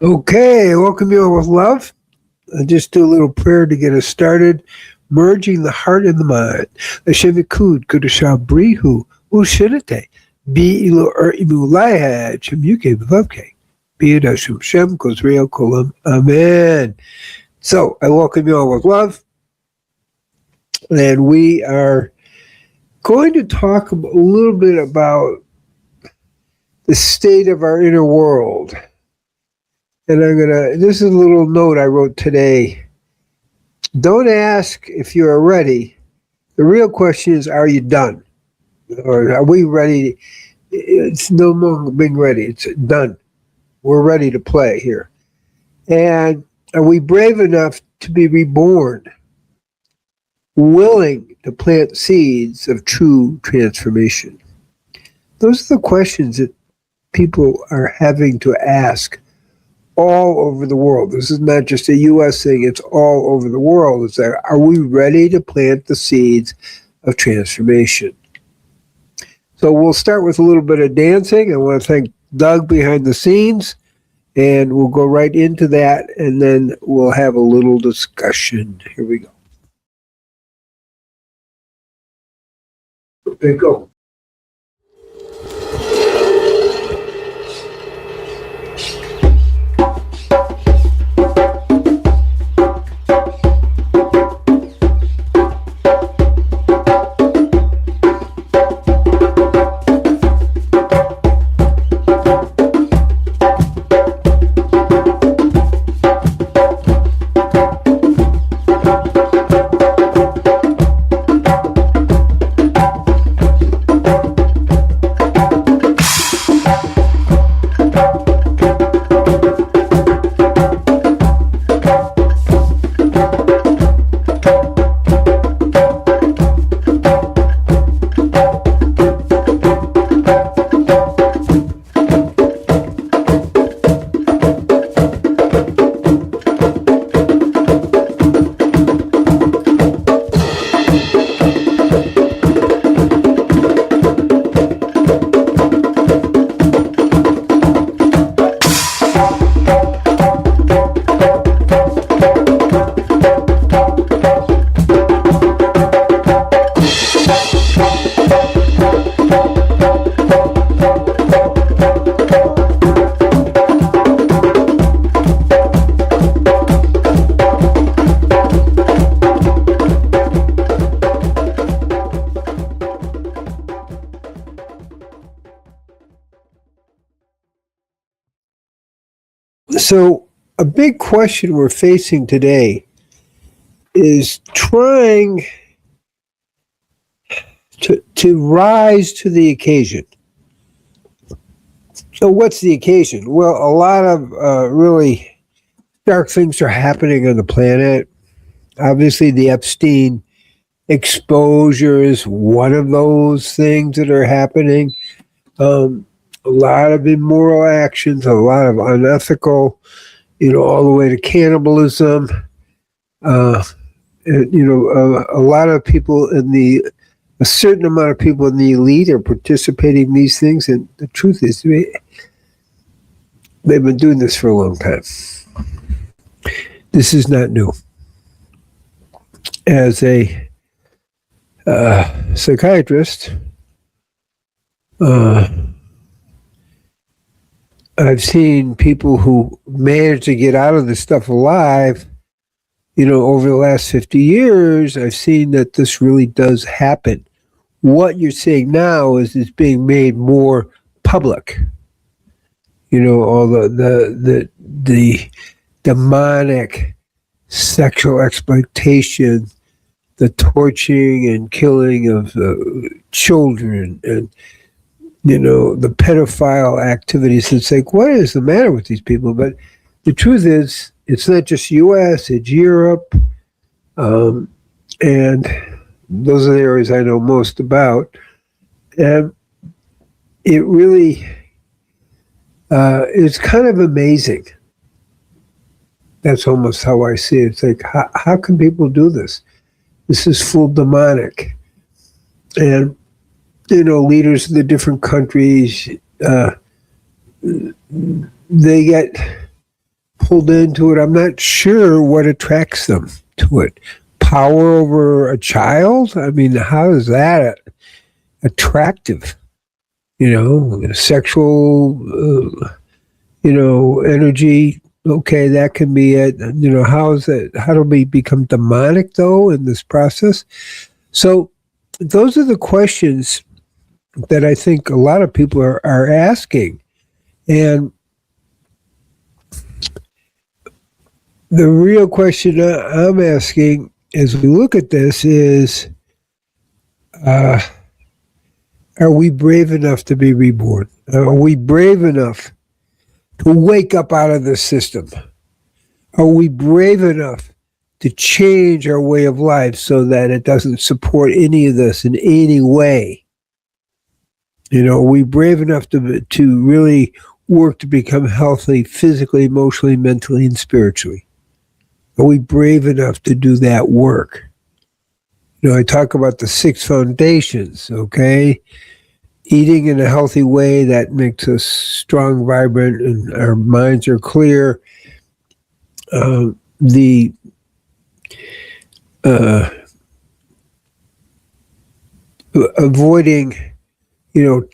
Okay, welcome you all with love. I'll just do a little prayer to get us started. Merging the heart and the mind. Hashem Yikud, Kudashah Brihu, Ushirite, Bi Ilo Imu Laiha, Chemuke Vavke, Be Hashem Shem, Kozreo Kolam, Amen. So, I welcome you all with love. And we are going to talk a little bit about the state of our inner world. And this is a little note I wrote today. Don't ask if you are ready. The real question is, are you done? Or are we ready? It's no longer being ready. It's done. We're ready to play here. And are we brave enough to be reborn? Willing to plant seeds of true transformation? Those are the questions that people are having to ask all over the world. This is not just a U.S. thing, it's all over the world. It's like, are we ready to plant the seeds of transformation? So we'll start with a little bit of dancing. I want to thank Doug behind the scenes, and we'll go right into that, and then we'll have a little discussion. Here we go. Okay, go. So a big question we're facing today is trying to rise to the occasion. So what's the occasion? Well, a lot of really dark things are happening on the planet. Obviously, the Epstein exposure is one of those things that are happening. A lot of immoral actions, a lot of unethical, all the way to cannibalism. A lot of people a certain amount of people in the elite are participating in these things. And the truth is, they've been doing this for a long time. This is not new. As a psychiatrist, I've seen people who managed to get out of this stuff alive, over the last 50 years. I've seen that this really does happen. What you're seeing now is it's being made more public. All the demonic sexual exploitation, the torturing and killing of children, and the pedophile activities. It's like, what is the matter with these people? But the truth is, it's not just U.S., it's Europe. And those are the areas I know most about. And it really is kind of amazing. That's almost how I see it. It's like, how can people do this? This is full demonic. And leaders of the different countries, they get pulled into it, I'm not sure what attracts them to it. Power over a child? I mean, how is that attractive? Sexual, energy. Okay, that can be it. How is it? How do we become demonic though in this process? So those are the questions that I think a lot of people are asking. And the real question I'm asking as we look at this is, are we brave enough to be reborn? Are we brave enough to wake up out of the system? Are we brave enough to change our way of life so that it doesn't support any of this in any way? Are we brave enough to really work to become healthy physically, emotionally, mentally, and spiritually? Are we brave enough to do that work? I talk about the 6 foundations, okay? Eating in a healthy way that makes us strong, vibrant, and our minds are clear. Avoiding,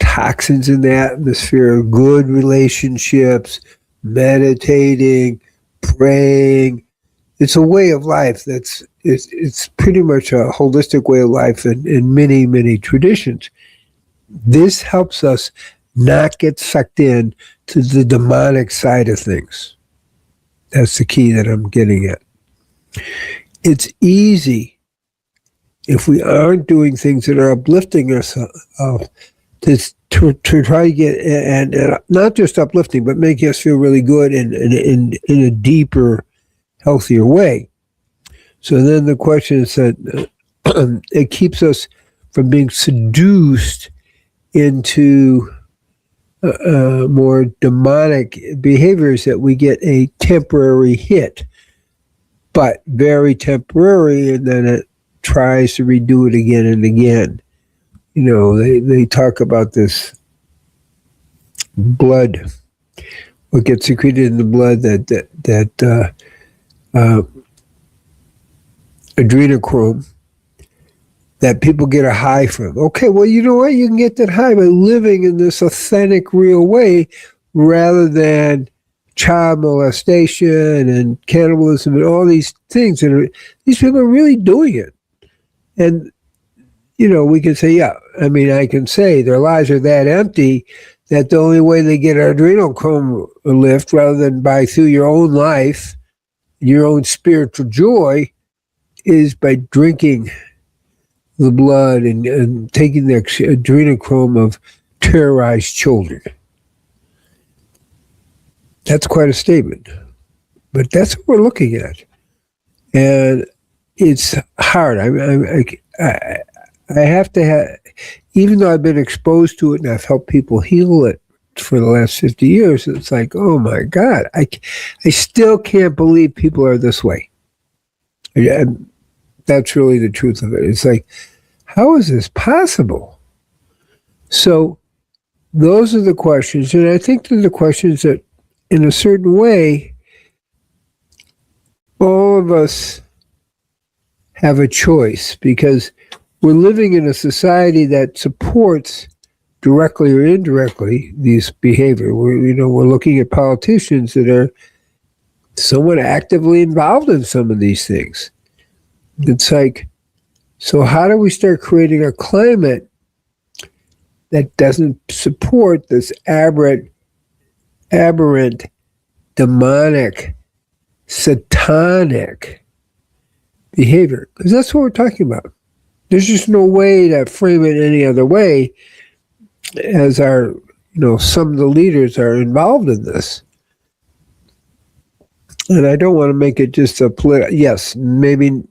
toxins in the atmosphere, good relationships, meditating, praying. It's a way of life it's pretty much a holistic way of life in many, many traditions. This helps us not get sucked in to the demonic side of things. That's the key that I'm getting at. It's easy, if we aren't doing things that are uplifting us, to try to get, and not just uplifting, but making us feel really good in a deeper, healthier way. So then the question is that it keeps us from being seduced into more demonic behaviors, that we get a temporary hit, but very temporary, and then it tries to redo it again and again. They talk about this blood, what gets secreted in the blood, that adrenochrome, that people get a high from. Okay, well, you know what? You can get that high by living in this authentic, real way, rather than child molestation and cannibalism and all these things. These people are really doing it. And, we can say, yeah, I can say their lives are that empty that the only way they get adrenochrome lift, rather than by through your own life, your own spiritual joy, is by drinking the blood and taking the adrenochrome of terrorized children. That's quite a statement. But that's what we're looking at. And it's hard. I have to have, even though I've been exposed to it and I've helped people heal it for the last 50 years, it's like, oh my God, I still can't believe people are this way. And that's really the truth of it. It's like, how is this possible? So those are the questions. And I think they're the questions that, in a certain way, all of us have a choice, because we're living in a society that supports, directly or indirectly, these behavior. We're looking at politicians that are somewhat actively involved in some of these things. It's like, so how do we start creating a climate that doesn't support this aberrant, demonic, satanic behavior? Because that's what we're talking about. There's just no way to frame it any other way, as some of the leaders are involved in this. And I don't want to make it just a yes, maybe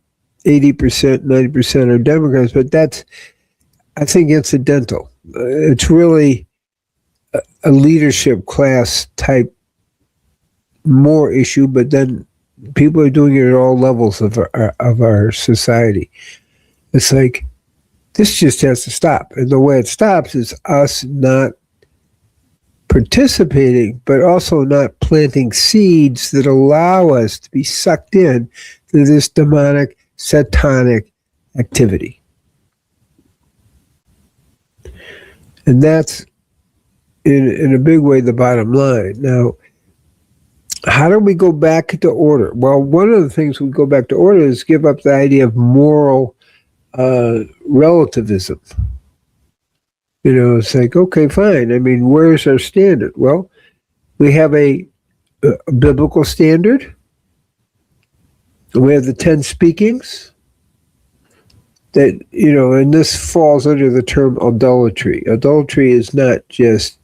80%, 90% are Democrats, but that's, I think, incidental. It's really a leadership class type more issue, but then people are doing it at all levels of our society. It's like, this just has to stop. And the way it stops is us not participating, but also not planting seeds that allow us to be sucked in to this demonic, satanic activity. And that's, in a big way, the bottom line. Now, how do we go back to order? Well, one of the things we go back to order is give up the idea of moral relativism. It's like, okay, fine. I mean, where's our standard? Well, we have a biblical standard. We have the 10 speakings that, and this falls under the term adultery. Adultery is not just,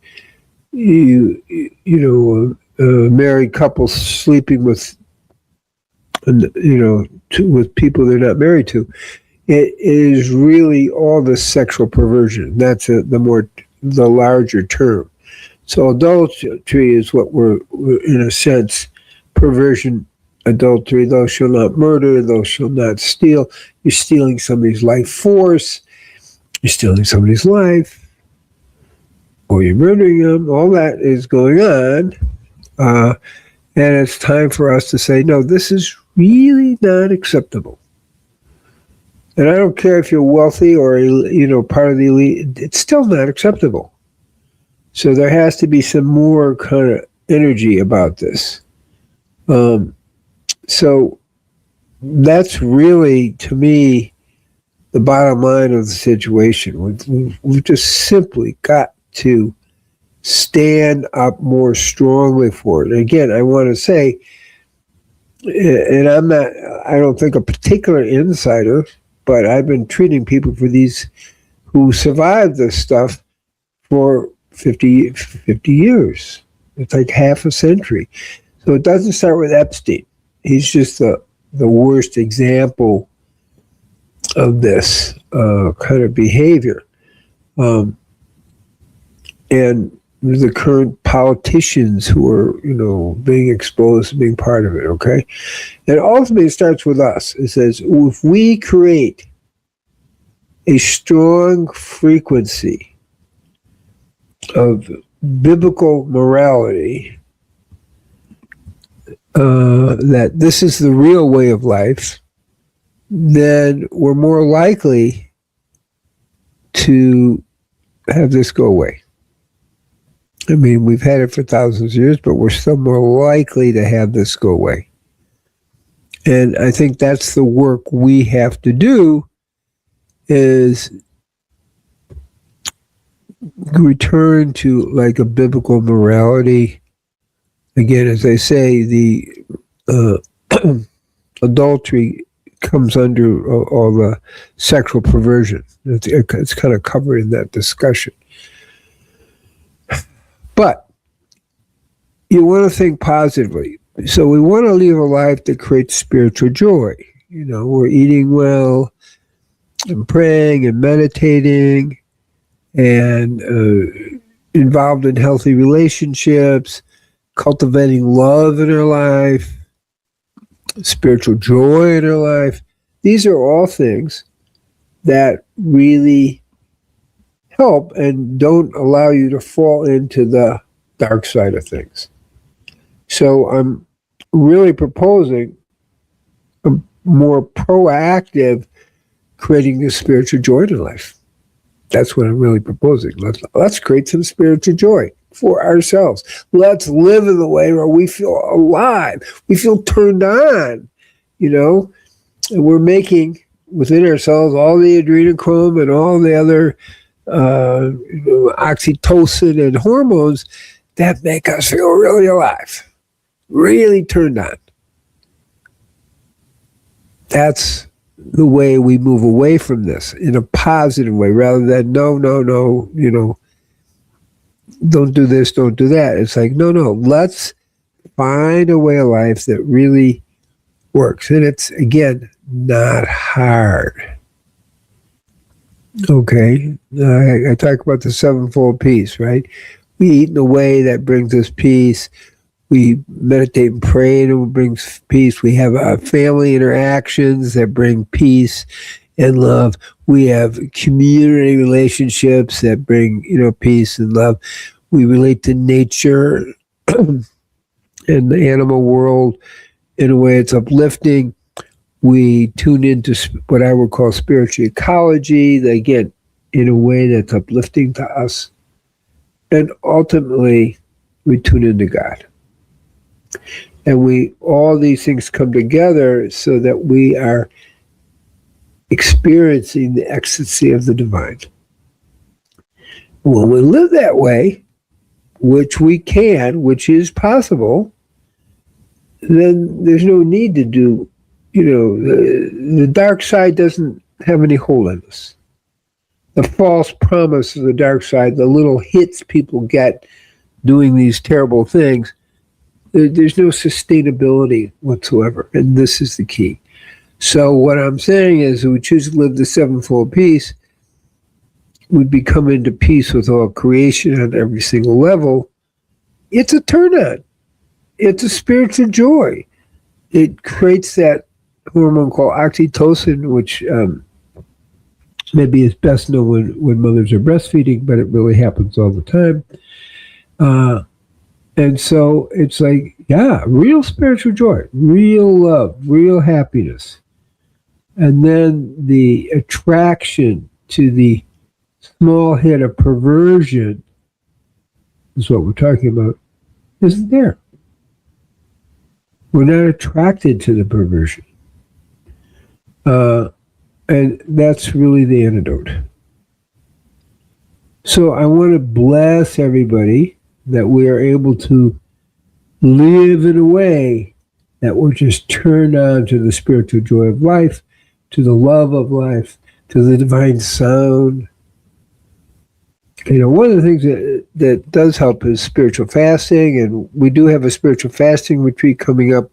married couples sleeping with, with people they're not married to. It is really all the sexual perversion. That's the larger term. So adultery is what we're in a sense, perversion, adultery. Thou shalt not murder, thou shalt not steal. You're stealing somebody's life force. You're stealing somebody's life. Or you're murdering them. All that is going on. And it's time for us to say, no, this is really not acceptable. And I don't care if you're wealthy or, part of the elite, it's still not acceptable. So there has to be some more kind of energy about this. So that's really, to me, the bottom line of the situation. We've just simply got to stand up more strongly for it. And again, I want to say, and I don't think a particular insider, but I've been treating people for these who survived this stuff for 50 years. It's like half a century. So it doesn't start with Epstein. He's just the worst example of this kind of behavior. And the current politicians who are, being exposed, being part of it, okay? And ultimately it starts with us. It says, if we create a strong frequency of biblical morality, that this is the real way of life, then we're more likely to have this go away. I mean, we've had it for thousands of years, but we're still more likely to have this go away. And I think that's the work we have to do, is return to like a biblical morality. Again, as I say, the adultery comes under all the sexual perversion. It's kind of covered in that discussion. But you want to think positively. So we want to live a life that creates spiritual joy. We're eating well and praying and meditating and involved in healthy relationships, cultivating love in our life, spiritual joy in our life. These are all things that really help and don't allow you to fall into the dark side of things. So I'm really proposing a more proactive creating this spiritual joy in life. That's what I'm really proposing. Let's create some spiritual joy for ourselves. Let's live in the way where we feel alive. We feel turned on, and we're making within ourselves all the adrenochrome and all the other oxytocin and hormones that make us feel really alive, really turned on. That's the way we move away from this in a positive way, rather than no, don't do this, don't do that. It's like, no, let's find a way of life that really works. And it's, again, not hard. Okay, I talk about the sevenfold peace, right? We eat in a way that brings us peace. We meditate and pray and it brings peace. We have family interactions that bring peace and love. We have community relationships that bring, peace and love. We relate to nature and the animal world in a way it's uplifting. We tune into what I would call spiritual ecology, again, in a way that's uplifting to us. And ultimately, we tune into God. And all these things come together so that we are experiencing the ecstasy of the divine. When we live that way, which we can, which is possible, then there's no need to do, the dark side doesn't have any hold on us. The false promise of the dark side, the little hits people get doing these terrible things, there's no sustainability whatsoever. And this is the key. So what I'm saying is, if we choose to live the sevenfold peace, we become into peace with all creation on every single level. It's a turn on. It's a spiritual joy. It creates that hormone called oxytocin, which maybe is best known when mothers are breastfeeding, but it really happens all the time. And so it's like, real spiritual joy, real love, real happiness. And then the attraction to the small hit of perversion is what we're talking about, isn't there. We're not attracted to the perversion. And that's really the antidote. So I want to bless everybody that we are able to live in a way that we're just turned on to the spiritual joy of life, to the love of life, to the divine sound. One of the things that does help is spiritual fasting, and we do have a spiritual fasting retreat coming up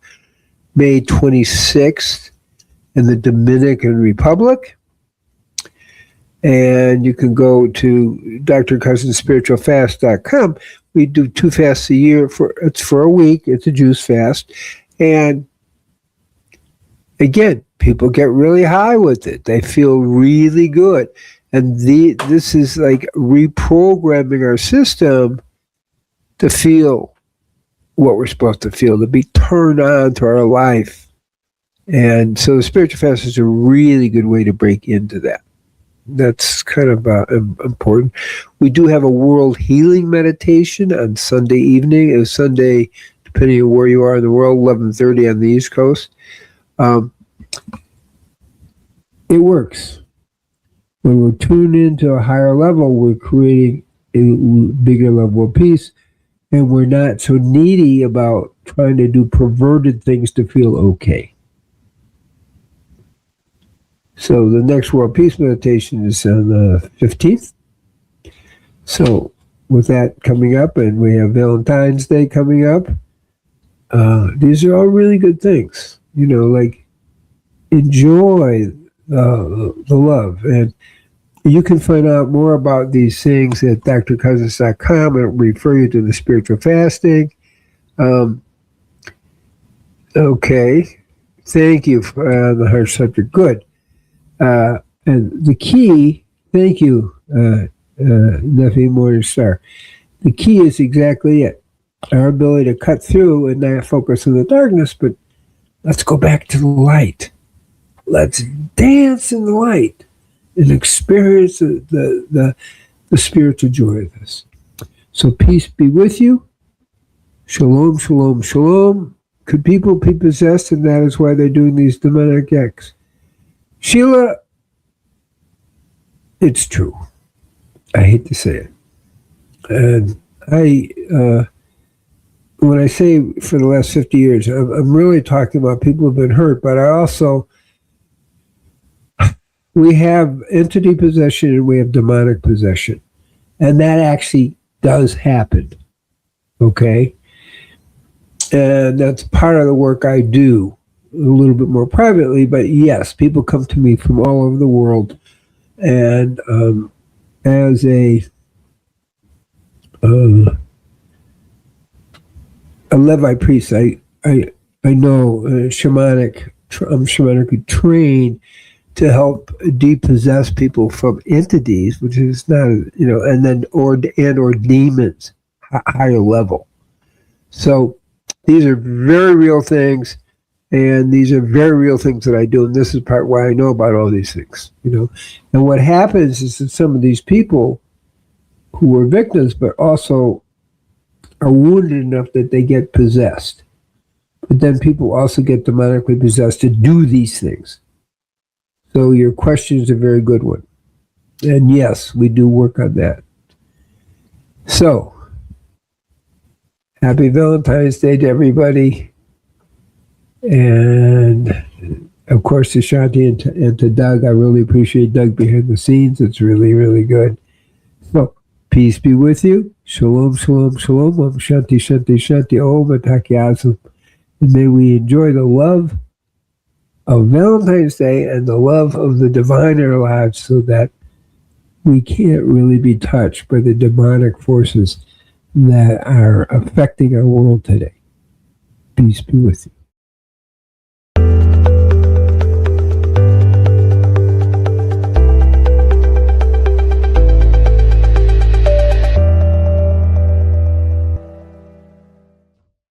May 26th in the Dominican Republic. And you can go to drcousinsspiritualfast.com. We do 2 fasts a year. It's for a week. It's a juice fast. And again, people get really high with it. They feel really good. And this is like reprogramming our system to feel what we're supposed to feel, to be turned on to our life. And so the spiritual fast is a really good way to break into that. That's kind of important. We do have a world healing meditation on Sunday evening. It's Sunday, depending on where you are in the world, 11:30 on the East Coast. It works. When we're tuned into a higher level, we're creating a bigger level of peace, and we're not so needy about trying to do perverted things to feel okay. So the next World Peace Meditation is on the 15th. So with that coming up, and we have Valentine's Day coming up, these are all really good things. Like enjoy the love. And you can find out more about these things at drcousens.com. I'll refer you to the spiritual fasting. Okay. Thank you for the heart subject. Good. And the key, thank you, Nephi Morningstar. The key is exactly it. Our ability to cut through and not focus on the darkness, but let's go back to the light. Let's dance in the light and experience the spiritual joy of this. So peace be with you. Shalom, shalom, shalom. Could people be possessed, and that is why they're doing these demonic acts? Sheila, it's true. I hate to say it. And when I say for the last 50 years, I'm really talking about people who've been hurt, but we have entity possession and we have demonic possession. And that actually does happen. Okay? And that's part of the work I do, a little bit more privately, but yes, people come to me from all over the world. And as a Levite priest, I know I'm shamanically trained to help depossess people from entities, which is not, and then or demons. higher level. So these are very real things, and these are very real things that I do, and this is part why I know about all these things, And what happens is that some of these people who are victims, but also are wounded enough that they get possessed. But then people also get demonically possessed to do these things. So your question is a very good one. And yes, we do work on that. So, happy Valentine's Day to everybody. And of course to Shanti and to Doug. I really appreciate Doug behind the scenes. It's really, really good. So, peace be with you. Shalom, shalom, shalom. Om Shanti, Shanti, Shanti. Om Atakyasam. And may we enjoy the love of Valentine's Day and the love of the divine in our lives so that we can't really be touched by the demonic forces that are affecting our world today. Peace be with you.